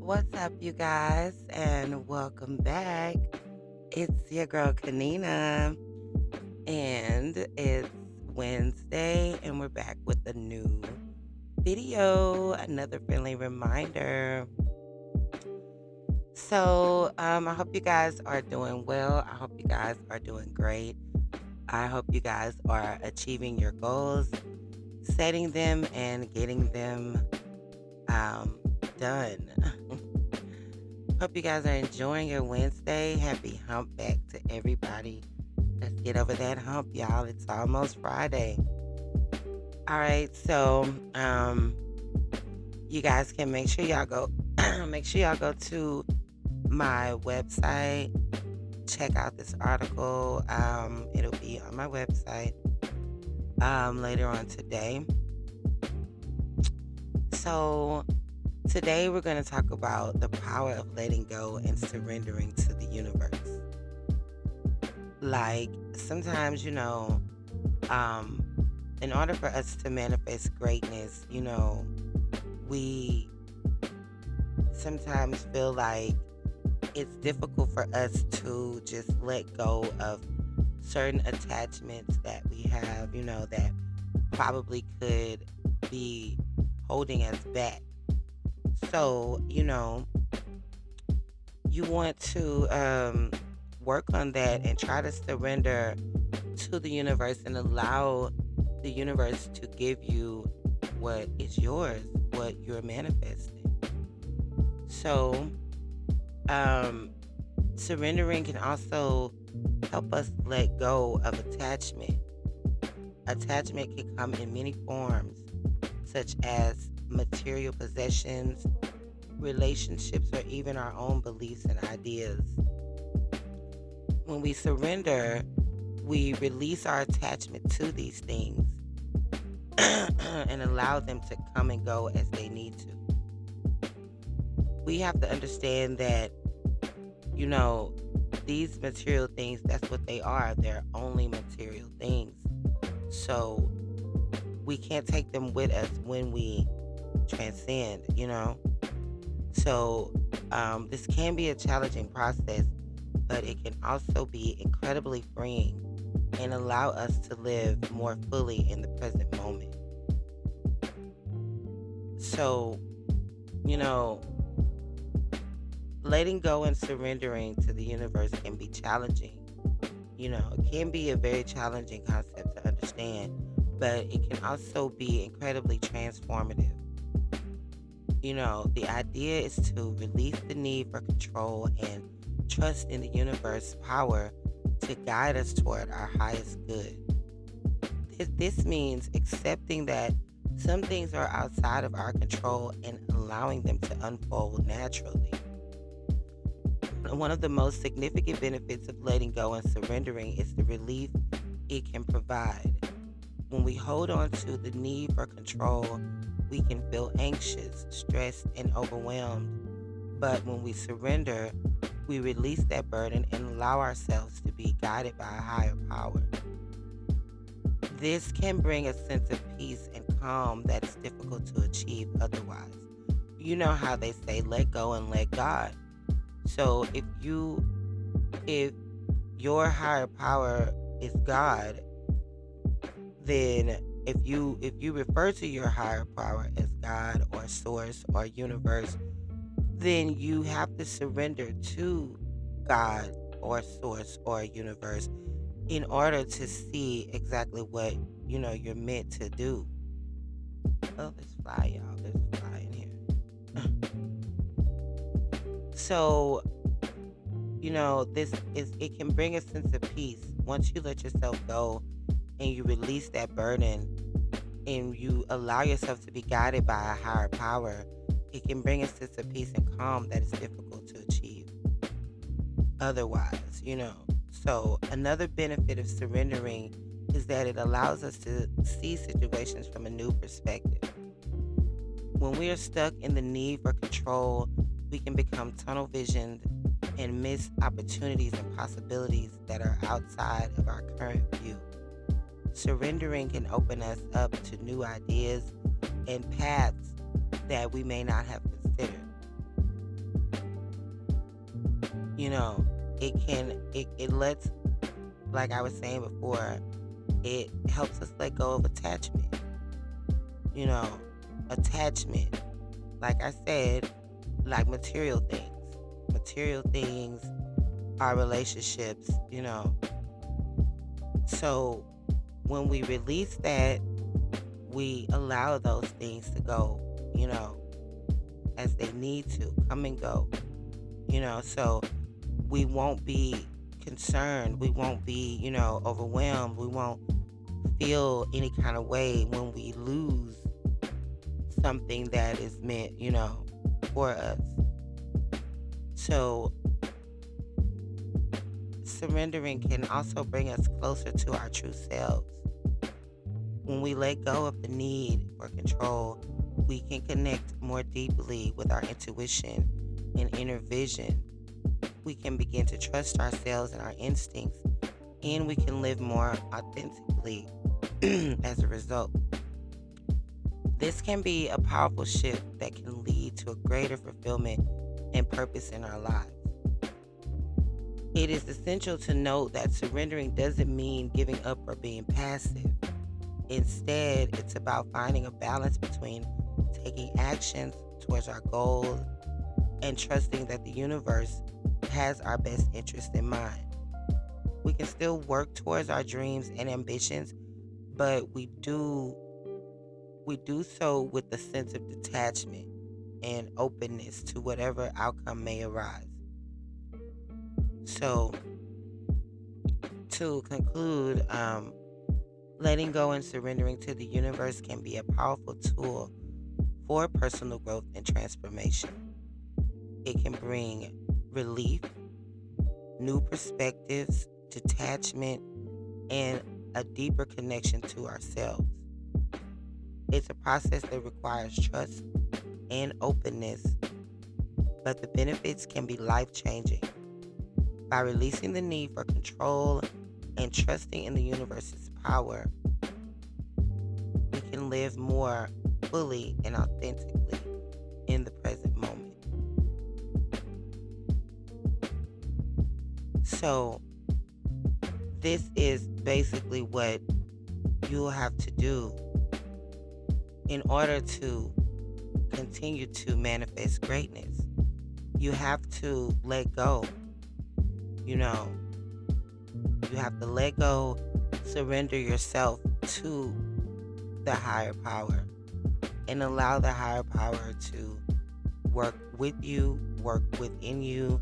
What's up, you guys, and welcome back. It's your girl Kanina, and it's Wednesday, and we're back with a new video, another friendly reminder. I hope you guys are doing well. I hope you guys are doing great. I hope you guys are achieving your goals, setting them, and getting them done. Hope you guys are enjoying your Wednesday. Happy hump back to everybody. Let's get over that hump, y'all. It's almost Friday. All right, you guys can make sure y'all go make sure y'all go to my website. Check out this article. It'll be on my website later on today. So today we're going to talk about the power of letting go and surrendering to the universe. Like sometimes, um, in order for us to manifest greatness, we sometimes feel like it's difficult for us to just let go of certain attachments that we have, that probably could be holding us back. So, you want to work on that and try to surrender to the universe and allow the universe to give you what is yours, what you're manifesting. So, surrendering can also help us let go of attachment. Attachment can come in many forms, such as material possessions, relationships, or even our own beliefs and ideas. When we surrender, we release our attachment to these things and allow them to come and go as they need to. We have to understand that, these material things, that's what they are. They're only material things. So we can't take them with us when we transcend, So this can be a challenging process, but it can also be incredibly freeing and allow us to live more fully in the present moment. So, you know, letting go and surrendering to the universe can be challenging. It can be a very challenging concept to understand, but it can also be incredibly transformative. The idea is to release the need for control and trust in the universe's power to guide us toward our highest good. This means accepting that some things are outside of our control and allowing them to unfold naturally. One of the most significant benefits of letting go and surrendering is the relief it can provide. When we hold on to the need for control, we can feel anxious, stressed, and overwhelmed. But when we surrender, we release that burden and allow ourselves to be guided by a higher power. This can bring a sense of peace and calm that is difficult to achieve otherwise. You know how they say, let go and let God. So if your higher power is God, then if you refer to your higher power as God or source or universe, then you have to surrender to God or source or universe in order to see exactly what you're meant to do. Oh, there's a fly, y'all. There's a fly in here. So, it can bring a sense of peace once you let yourself go and you release that burden and you allow yourself to be guided by a higher power. It can bring a sense of peace and calm that is difficult to achieve otherwise. So another benefit of surrendering is that it allows us to see situations from a new perspective. When we are stuck in the need for control, we can become tunnel visioned and miss opportunities and possibilities that are outside of our current view. Surrendering can open us up to new ideas and paths that we may not have considered. You know, it lets, like I was saying before, it helps us let go of attachment. You know, attachment, like I said, like material things, our relationships, So when we release that, we allow those things to go, you know, as they need to come and go, so we won't be concerned. We won't be, overwhelmed. We won't feel any kind of way when we lose something that is meant, for us. So surrendering can also bring us closer to our true selves. When we let go of the need for control, we can connect more deeply with our intuition and inner vision. We can begin to trust ourselves and our instincts, and we can live more authentically as a result. This can be a powerful shift that can lead to a greater fulfillment and purpose in our lives. It is essential to note that surrendering doesn't mean giving up or being passive. Instead, it's about finding a balance between taking actions towards our goals and trusting that the universe has our best interest in mind. We can still work towards our dreams and ambitions, but we do so with a sense of detachment and openness to whatever outcome may arise. So, to conclude, letting go and surrendering to the universe can be a powerful tool for personal growth and transformation. It can bring relief, new perspectives, detachment, and a deeper connection to ourselves. It's a process that requires trust and openness, but the benefits can be life changing. By releasing the need for control and trusting in the universe's power, we can live more fully and authentically in the present moment. So, this is basically what you'll have to do in order to continue to manifest greatness. You have to let go. You know, you have to let go, surrender yourself to the higher power, and allow the higher power to work with you, work within you,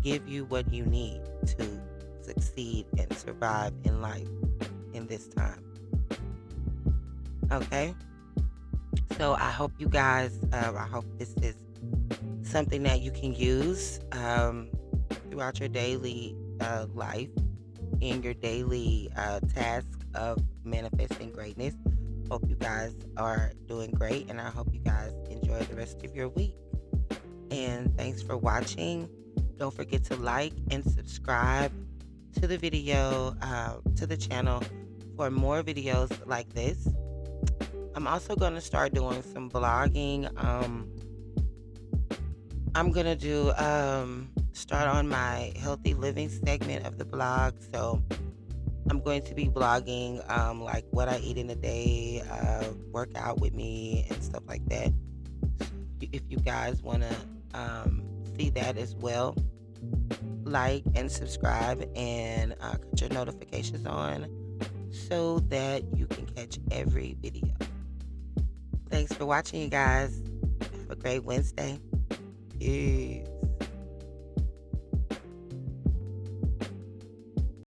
give you what you need to succeed and survive in life in this time. Okay? So I hope you guys, I hope this is something that you can use throughout your daily life, in your daily task of manifesting greatness. Hope you guys are doing great, and I hope you guys enjoy the rest of your week. And thanks for watching. Don't forget to like and subscribe to the video, to the channel for more videos like this. I'm also going to start doing some blogging. I'm going to do start on my healthy living segment of the blog. So I'm going to be blogging like what I eat in a day, work out with me and stuff like that. If you guys want to see that as well, like and subscribe and put your notifications on so that you can catch every video. Thanks for watching, you guys. Have a great Wednesday. Peace.